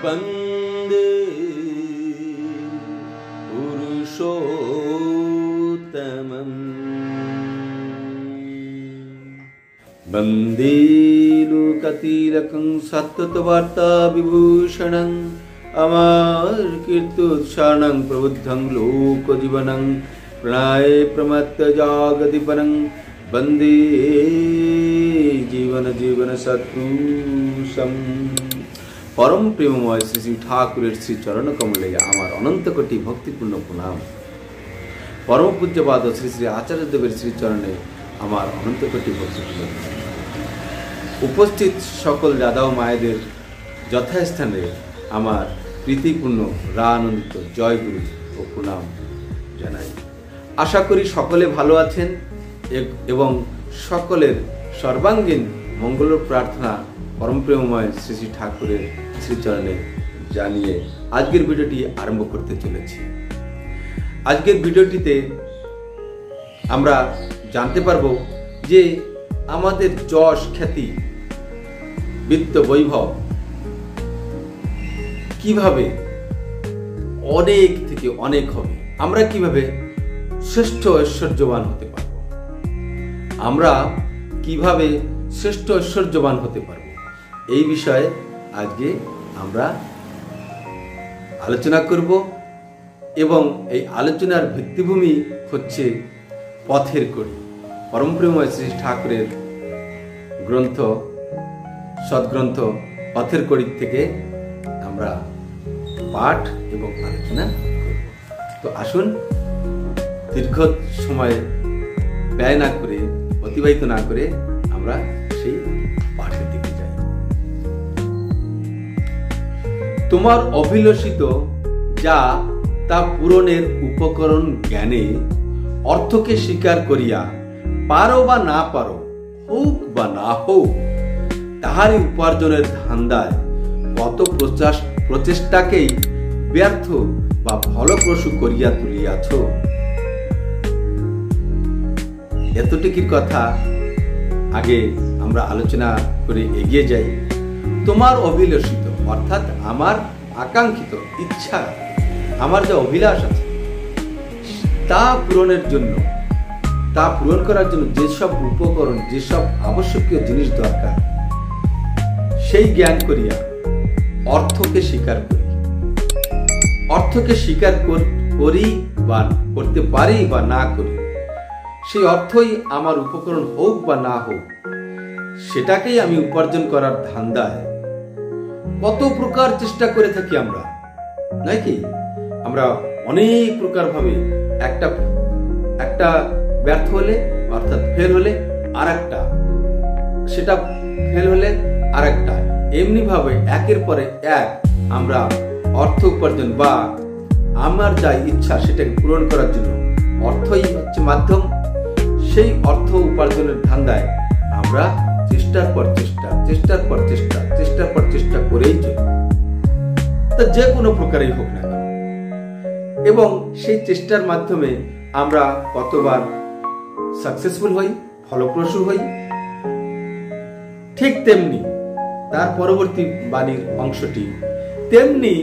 वन्दे पुरुषोत्तमम् वन्दे लोकतिलकं सततवार्ता विभूषणं अमर कीर्त्युत्सारणं प्रबुद्धं लोकजीवनं प्रणय प्रमत्त जागतिपरं वन्दे जीवन जीवन सत्पुरुषं परम प्रेममय श्री श्री ठाकुरेर श्री चरण कमले आमार अनंत कोटि भक्तिपूर्ण प्रणाम। परम पूज्यपाद श्री श्री आचार्य देवेर श्री चरणे आमार अनंत कोटि भक्तिपूर्ण उपस्थित सकल दादा ओ मायेदेर यथास्थाने आमार प्रीतिपूर्ण रानंदित जय गुरु ओ प्रणाम जानाई। आशा करी सकले भालो आछेन एवं सकलेर सर्वांगीन मंगल प्रार्थना परम प्रेममय श्री श्री ठाकुरेर श्रीचरणे जानिए आजकेर भिडियोटी आरम्भ करते चलेछि। आजकेर भिडियोटीते आमरा जानते पारबो जे आमादेर यश ख्याति वित्त वैभव किभाबे अनेक थेके अनेक होबे, आमरा किभाबे श्रेष्ठ ऐश्वर्यवान होते पारबो, आमरा किभाबे श्रेष्ठ ऐश्वर्यवान होते पारबो এই বিষয়ে আজকে আমরা আলোচনা করব এবং এই আলোচনার ভিত্তিভূমি হচ্ছে পথের কড়ি পরম প্রেমময় শ্রী ঠাকুরের গ্রন্থ সদ্গ্রন্থ পথের কড়ি থেকে আমরা পাঠ এবং আলোচনা করব। তো আসুন দীর্ঘ সময় ব্যয় না করে অতিবাহিত না করে আমরা সেই পাঠের দিকে যাই। তোমার অভিলষিত যা তা পূরণের উপকরণ জ্ঞানে অর্থকে স্বীকার করিয়া পারো বা না পারো, হোক বা না হোক, তাহারই উপার্জনের ধান্দায় কত প্রচেষ্টাকেই ব্যর্থ বা ফলপ্রসূ করিয়া তুলিয়াছ। এতটুকুর কথা আগে আমরা আলোচনা করে এগিয়ে যাই। তোমার অভিলষিত অর্থাৎ আমার আকাঙ্ক্ষিত ইচ্ছা, আমার যে অভিলাষ আছে তা পূরণের জন্য, তা পূরণ করার জন্য যেসব উপকরণ, যেসব আবশ্যকীয় জিনিস দরকার সেই জ্ঞান করিয়া অর্থকে স্বীকার করি, অর্থকে স্বীকার করি বা করতে পারি বা না করি, সেই অর্থই আমার উপকরণ হোক বা না হোক, সেটাকেই আমি উপার্জন করার ধান্দায় কত প্রকার চেষ্টা করে থাকি আমরা, নাকি? আমরা অনেক প্রকার ভাবে একটা ব্যর্থ হলে অর্থাৎ ফেল হলে আরেকটা, সেটা ফেল হলে আরেকটা, এমনি ভাবে একের পরে এক আমরা অর্থ উপার্জন বা আমার যা ইচ্ছা সেটাকে পূরণ করার জন্য অর্থই হচ্ছে মাধ্যম। সেই অর্থ উপার্জনের ধান্দায় আমরা চেষ্টার পর চেষ্টা, চেষ্টার পর চেষ্টা, চেষ্টার পর চেষ্টা করেই চলি, তা যে কোনো প্রকারেই হোক না। এবং সেই চেষ্টার মাধ্যমে আমরা কতবার সাকসেসফুল হই, ফলপ্রসূ হই। ঠিক তেমনি তার পরবর্তী বাণীর অংশটি, তেমনি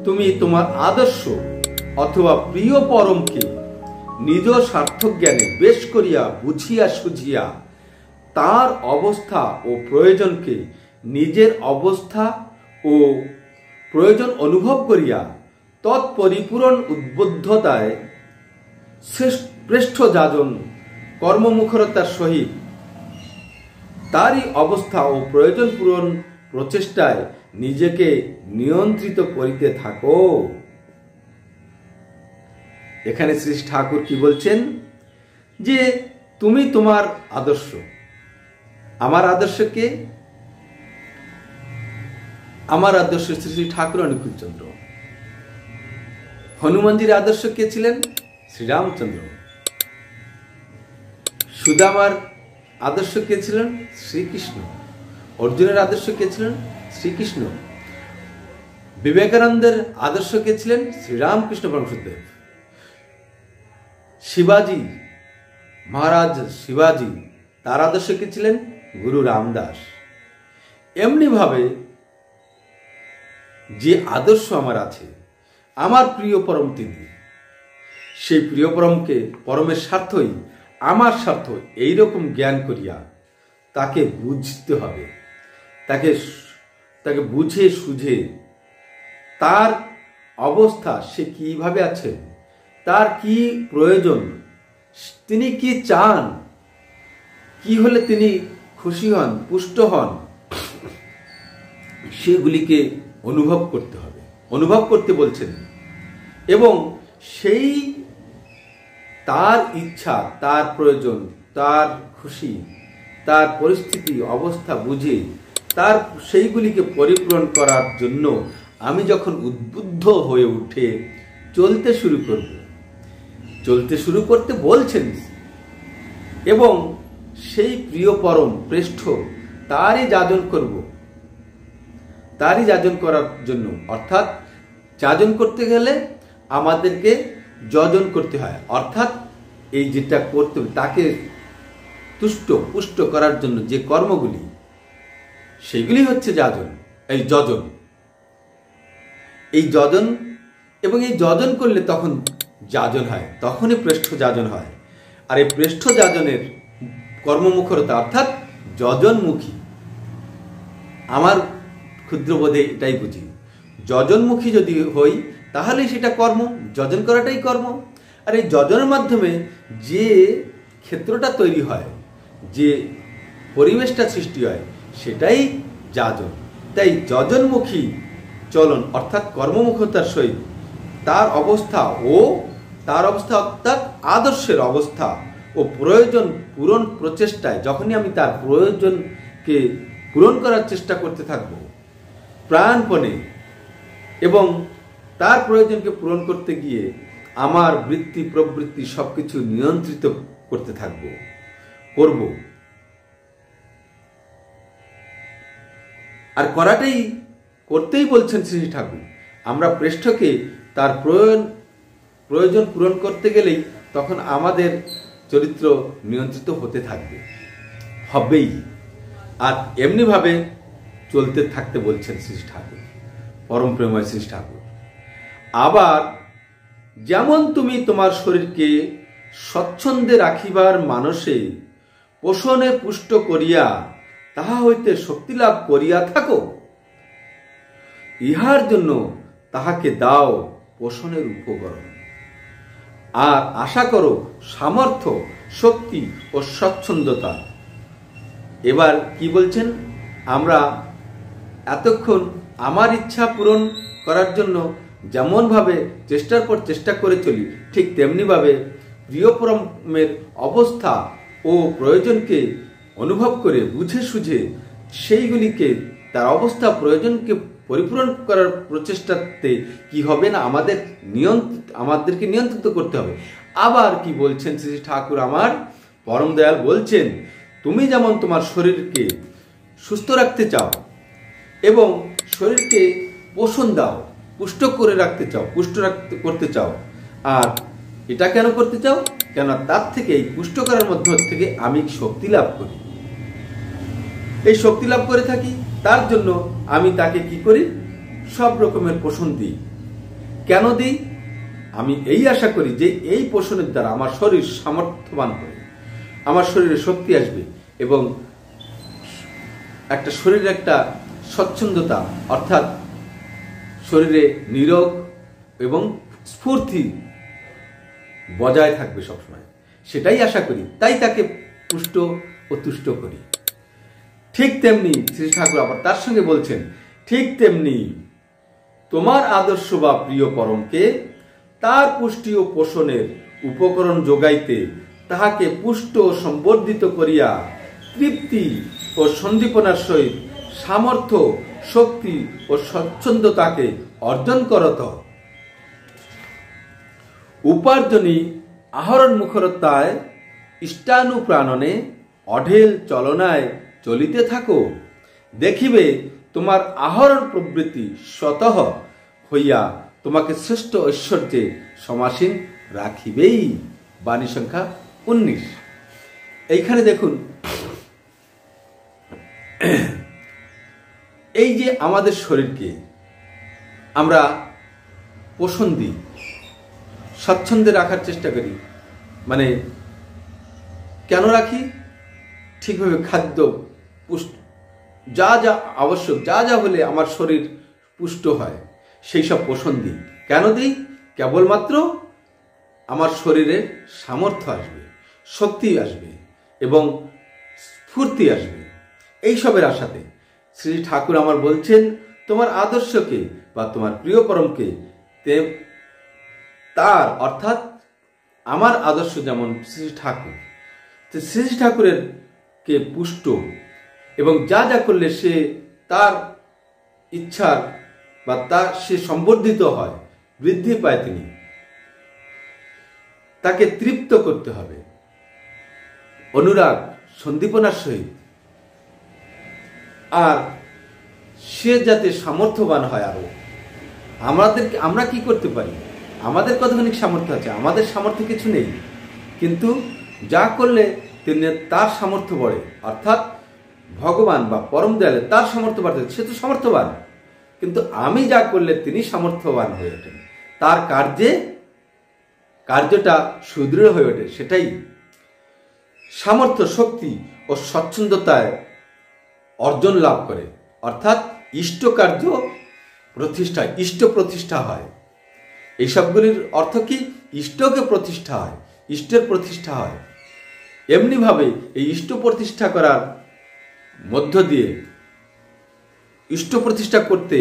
তুমি তোমার আদর্শ অথবা প্রিয় পরমকে নিজ সার্থক জ্ঞানে বেশ করিয়া বুঝিয়া সুঝিয়া তার অবস্থা ও প্রয়োজনকে নিজের অবস্থা ও প্রয়োজন অনুভব করিয়া তৎপরিপূরণ উদ্বুদ্ধতায় শ্রেষ্ঠ যাজন কর্মমুখরতার সহিত তারই অবস্থা ও প্রয়োজন পূরণ প্রচেষ্টায় নিজেকে নিয়ন্ত্রিত করিতে থাকো। এখানে শ্রী ঠাকুর কি বলছেন যে তুমি তোমার আদর্শ, আমার আদর্শকে, আমার আদর্শ শ্রী শ্রী ঠাকুর অনুকূলচন্দ্র। হনুমানজির আদর্শ কে ছিলেন? শ্রীরামচন্দ্র। সুদামার আদর্শ কে ছিলেন? শ্রীকৃষ্ণ। অর্জুনের আদর্শ কে ছিলেন? শ্রীকৃষ্ণ। বিবেকানন্দের আদর্শ কে ছিলেন? শ্রীরামকৃষ্ণ পরমহংসদেব। শিবাজি মহারাজ শিবাজি, তার আদর্শ কে ছিলেন? গুরু রামদাস। এমনি ভাবে যে আদর্শ আমার আছে, আমার প্রিয় পরম তিনি, সেই প্রিয় পরমকে, পরমের স্বার্থই আমার স্বার্থ, এইরকম জ্ঞান করিয়া তাকে বুঝতে হবে। তাকে বুঝে সুঝে তার অবস্থা, সে কিভাবে আছে, তার কি প্রয়োজন, তিনি কি চান, কি হলে তিনি খুশি হন, পুষ্ট হন, সেগুলিকে অনুভব করতে হবে, অনুভব করতে বলছেন। এবং সেই তার ইচ্ছা, তার প্রয়োজন, তার খুশি, তার পরিস্থিতি অবস্থা বুঝে তার সেইগুলিকে পরিপূরণ করার জন্য আমি যখন উদ্বুদ্ধ হয়ে উঠে চলতে শুরু করব, চলতে শুরু করতে বলছেন, এবং সেই প্রিয় পরম শ্রেষ্ঠ তারই যাজন করব, তারই যাজন করার জন্য, অর্থাৎ যাজন করতে গেলে আমাদেরকে যজন করতে হয়, অর্থাৎ এই যেটা করতে তাকে তুষ্ট পুষ্ট করার জন্য যে কর্মগুলি, সেগুলি হচ্ছে যাজন, এই যজন। এই যজন, এবং এই যজন করলে তখন যাজন হয়, তখনই প্রেষ্ঠ যাজন হয়। আর এই প্রেষ্ঠ যাজনের কর্মমুখরতা অর্থাৎ যজনমুখী, আমার ক্ষুদ্রবোধে এটাই বুঝি, যজনমুখী যদি হই তাহলে সেটা কর্ম, যজন করাটাই কর্ম। আর এই যজনের মাধ্যমে যে ক্ষেত্রটা তৈরি হয়, যে পরিবেশটা সৃষ্টি হয়, সেটাই যাজন। তাই যজনমুখী চলন অর্থাৎ কর্মমুখতার সহিত তার অবস্থা অর্থাৎ আদর্শের অবস্থা ও প্রয়োজন পূরণ প্রচেষ্টায়, যখনই আমি তার প্রয়োজনকে পূরণ করার চেষ্টা করতে থাকব প্রাণপণে, এবং তার প্রয়োজনকে পূরণ করতে গিয়ে আমার বৃত্তি প্রবৃত্তি সবকিছু নিয়ন্ত্রিত করতে করব, আর করতেই বলছেন শ্রী ঠাকুর। আমরা পৃষ্ঠকে তার প্রয়োজন পূরণ করতে গেলেই তখন আমাদের চরিত্র নিয়ন্ত্রিত হতে থাকবে, হবেই। আর এমনিভাবে চলতে থাকতে বলছেন শ্রী ঠাকুর, পরম প্রেমময় শ্রী ঠাকুর। আবার যেমন তুমি তোমার শরীরকে স্বচ্ছন্দে রাখিবার মানসে পোষণে পুষ্ট করিয়া তাহা হইতে শক্তি লাভ করিয়া থাকো, ইহার জন্য তাহাকে দাও পোষণের উপকরণ, আর আশা করো সামর্থ্য, শক্তি ও স্বচ্ছন্দতা। এবার কি বলছেন, আমরা এতক্ষণ আমার ইচ্ছা পূরণ করার জন্য যেমনভাবে চেষ্টার পর চেষ্টা করে চলি, ঠিক তেমনিভাবে প্রিয়পরমের অবস্থা ও প্রয়োজনকে অনুভব করে বুঝে সুঝে সেইগুলিকে, তার অবস্থা প্রয়োজনকে পরিপূরণ করার প্রচেষ্টাতে কি হবে না, আমাদেরকে নিয়ন্ত্রিত করতে হবে। আবার কি বলছেন শ্রী ঠাকুর আমার পরম দয়াল, বলছেন তুমি যেমন তোমার শরীরকে সুস্থ রাখতে চাও এবং শরীরকে পোষণ দাও, পুষ্ট করে রাখতে চাও, করতে চাও, আর এটা কেন করতে চাও, কেন তার থেকে এই পুষ্ট করার মধ্য থেকে আমি শক্তি লাভ করি, এই শক্তি লাভ করে থাকি, তার জন্য আমি তাকে কি করি, সব রকমের পোষণ দিই। কেন দিই, আমি এই আশা করি যে এই পোষণের দ্বারা আমার শরীর সামর্থ্যবান হবে, আমার শরীরে শক্তি আসবে, এবং একটা শরীরে একটা স্বচ্ছন্দতা অর্থাৎ শরীরে নিরোগ এবং স্ফূর্তি বজায় থাকবে সবসময়, সেটাই আশা করি, তাই তাকে পুষ্ট ও তুষ্ট করি। ঠিক তেমনি শ্রী ঠাকুর আবার তার সঙ্গে বলছেন, ঠিক তেমনি তোমার আদর্শ বা প্রিয় পরমকে তার পুষ্টি ও পোষণের উপকরণ যোগাইতে তাহাকে পুষ্ট ও সম্বর্ধিত করিয়া তৃপ্তি ও সন্দীপনার সহিত সামর্থ্য, শক্তি ও স্বচ্ছন্দতাকে অর্জন করত। উপার্জনী আহরণ মুখরতায় ইষ্টানুপ্রাণনে অঢেল চলনায় চলিতে থাকো, দেখিবে তোমার আহরণ প্রবৃত্তি স্বতঃ হইয়া তোমাকে শ্রেষ্ঠ ঐশ্বর্যে সমাসীন রাখিবেই। বাণী সংখ্যা 19। এইখানে দেখুন, এই যে আমাদের শরীরকে আমরা পোষণ দিই, স্বাচ্ছন্দ্যে রাখার চেষ্টা করি। মানে কেন রাখি? ঠিকভাবে খাদ্য যা যা আবশ্যক, যা যা হলে আমার শরীর পুষ্ট হয় সেই সব পোষণ দিই। কেন দিই? কেবলমাত্র আমার শরীরে সামর্থ্য আসবে, শক্তি আসবে এবং স্ফূর্তি আসবে, এইসবের আশাতে। শ্রী ঠাকুর আমার বলছেন, তোমার আদর্শকে বা তোমার প্রিয় পরমকে তার, অর্থাৎ আমার আদর্শ যেমন শ্রী ঠাকুর, তো শ্রী ঠাকুরের কে পুষ্ট এবং যা যা করলে সে তার ইচ্ছার বা তার সে সম্বর্ধিত হয়, বৃদ্ধি পায়, তিনি তাকে তৃপ্ত করতে হবে অনুরাগ সন্দীপনার সহিত। আর সে যাতে সামর্থ্যবান হয় আরো। আমরা কি করতে পারি? আমাদের কতখানি সামর্থ্য আছে? আমাদের সামর্থ্য কিছু নেই, কিন্তু যা করলে তিনি তার সামর্থ্য বাড়ে, অর্থাৎ ভগবান বা পরম দয়ালে তার সামর্থ্য বাড়তে, সে তো সামর্থ্যবান, কিন্তু আমি যা করলে তিনি সামর্থ্যবান হয়ে ওঠেন, তার কার্যটা সুদৃঢ় হয়ে ওঠে। সেটাই সামর্থ্য, শক্তি ও স্বচ্ছন্দতায় অর্জন লাভ করে, অর্থাৎ ইষ্ট কার্য প্রতিষ্ঠা, ইষ্ট প্রতিষ্ঠা হয়। এইসবগুলির অর্থ কি? ইষ্টকে প্রতিষ্ঠা হয়, ইষ্টের প্রতিষ্ঠা হয়। এমনিভাবে এই ইষ্ট প্রতিষ্ঠা করার মধ্য দিয়ে, ইষ্ট প্রতিষ্ঠা করতে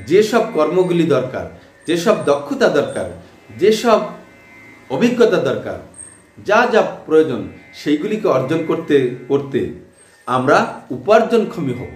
যেসব কর্মগুলি দরকার, যেসব দক্ষতা দরকার, যেসব অভিজ্ঞতা দরকার, যা যা প্রয়োজন, সেইগুলিকে অর্জন করতে করতে আমরা উপার্জনক্ষমী হব,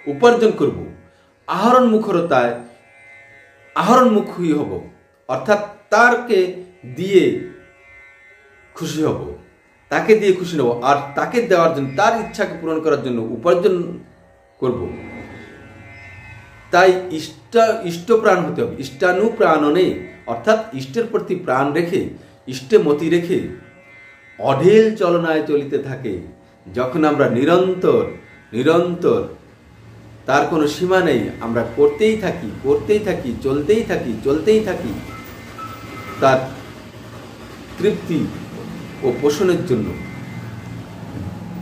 উপার্জন করব, আহরণমুখী হব, অর্থাৎ তাকে দিয়ে খুশি হব, তাকে দিয়ে খুশি নেব, আর তাকে দেওয়ার জন্য, তার ইচ্ছাকে পূরণ করার জন্য উপার্জন করব। তাই ইষ্টপ্রাণ হতে হবে, ইষ্টানুপ্রাণনে, অর্থাৎ ইষ্টের প্রতি প্রাণ রেখে, ইষ্টে মতি রেখে অঢেল চলনায় চলিতে থাকে। যখন আমরা নিরন্তর তার কোনো সীমা নেই, আমরা করতেই থাকি, চলতেই থাকি তার তৃপ্তি ও পোষণের জন্য।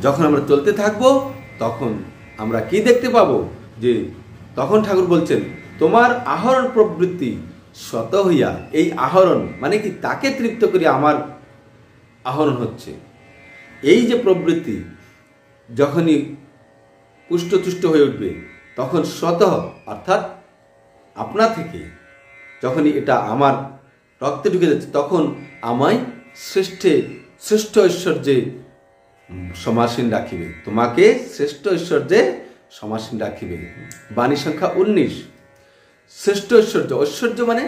যখন আমরা চলতে থাকবো, তখন আমরা কি দেখতে পাবো? যে তখন ঠাকুর বলছেন, তোমার আহরণ প্রবৃত্তি শত হইয়া, এই আহরণ মানে কি? তাকে তৃপ্ত করি আমার আহরণ হচ্ছে। এই যে প্রবৃত্তি যখনই পুষ্টতুষ্ট হয়ে উঠবে, তখন স্বতঃ, অর্থাৎ আপনা থেকে, যখনই এটা আমার রক্তে ঢুকে যাচ্ছে, তখন আমায় শ্রেষ্ঠ ঐশ্বর্যে সমাসীন রাখিবে, তোমাকে শ্রেষ্ঠ ঐশ্বর্যে সমাসীন রাখিবে। বাণী সংখ্যা 19। শ্রেষ্ঠ ঐশ্বর্য মানে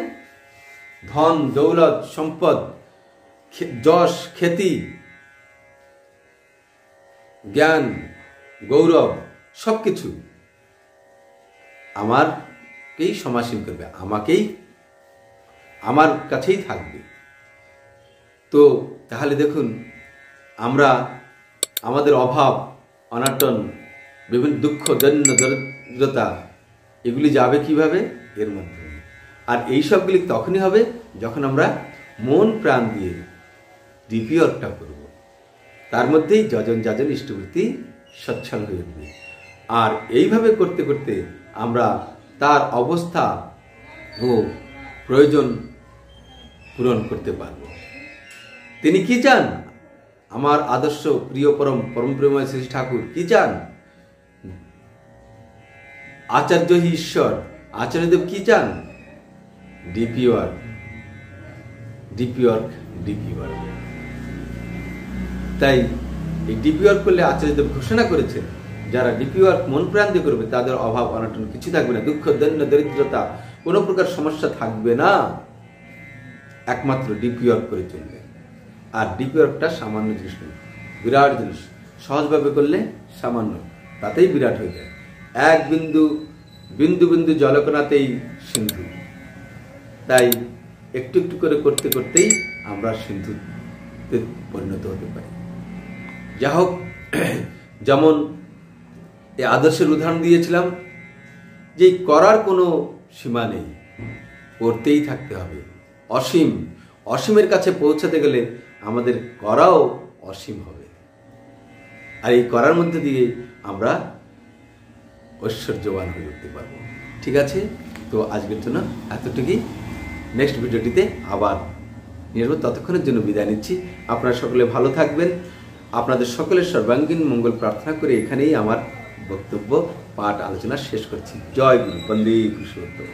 ধন, দৌলত, সম্পদ, যশ, খ্যাতি, জ্ঞান, গৌরব, সবকিছু আমারকেই সমাসীন করবে, আমার কাছেই থাকবে। তো তাহলে দেখুন, আমরা আমাদের অভাব, অনাটন, বিভিন্ন দুঃখ, দৈন্য, দরিদ্রতা, এগুলি যাবে কিভাবে? এর মাধ্যমে। আর এই সবগুলি তখনই হবে যখন আমরা মন প্রাণ দিয়ে ডিপি ওয়ার্কটা করব। তার মধ্যেই যাজন ইষ্টবৃত্তি সচ্ছল হয়ে উঠবে। আর এইভাবে করতে করতে আমরা তার অবস্থা ও প্রয়োজন পূরণ করতে পারব। তিনি কি চান? আমার আদর্শ প্রিয় পরম প্রেমময় শ্রী ঠাকুর কি চান? আচার্য হি ঈশ্বর, আচার্যদেব কি চান? DP work. তাই এই ডিপি ওয়ার্ক করলে আচার্যদেব ঘোষণা করেছেন, যারা ডিপি ওয়ার্ক মন প্রাণ দিয়ে করবে, তাদের অভাব অনটন কিছু থাকবে না, দুঃখ, দৈন্য, দরিদ্রতা, কোনো প্রকার সমস্যা থাকবে না। একমাত্র ডিপি ওয়ার্ক করে চলবে। আর ডিপি ওয়ার্কটা সামান্য জিনিস নয়, বিরাট জিনিস। সহজভাবে করলে সামান্য, তাতেই বিরাট হয়ে যায়। এক বিন্দু জলকণাতেই সিন্ধু। তাই একটু একটু করে করতে করতেই আমরা সিন্ধুতে পরিণত হতে পারি। যা হোক, যেমন এই আদর্শের উদাহরণ দিয়েছিলাম যে করার কোনো সীমা নেই, করতেই থাকতে হবে। অসীম, অসীমের কাছে পৌঁছাতে গেলে আমাদের করাও অসীম হবে। আর এই করার মধ্যে দিয়ে আমরা ঐশ্বর্যবান হয়ে উঠতে পারবো। ঠিক আছে, তো আজকের জন্য এতটুকুই। নেক্সট ভিডিওটিতে আবার নিয়ে আসবো। ততক্ষণের জন্য বিদায় নিচ্ছি। আপনারা সকলে ভালো থাকবেন। আপনাদের সকলের সর্বাঙ্গীন মঙ্গল প্রার্থনা করে এখানেই আমার বক্তব্য পাঠ আলোচনা শেষ করছি। জয় গুরু, বন্দে পুরুষোত্তম।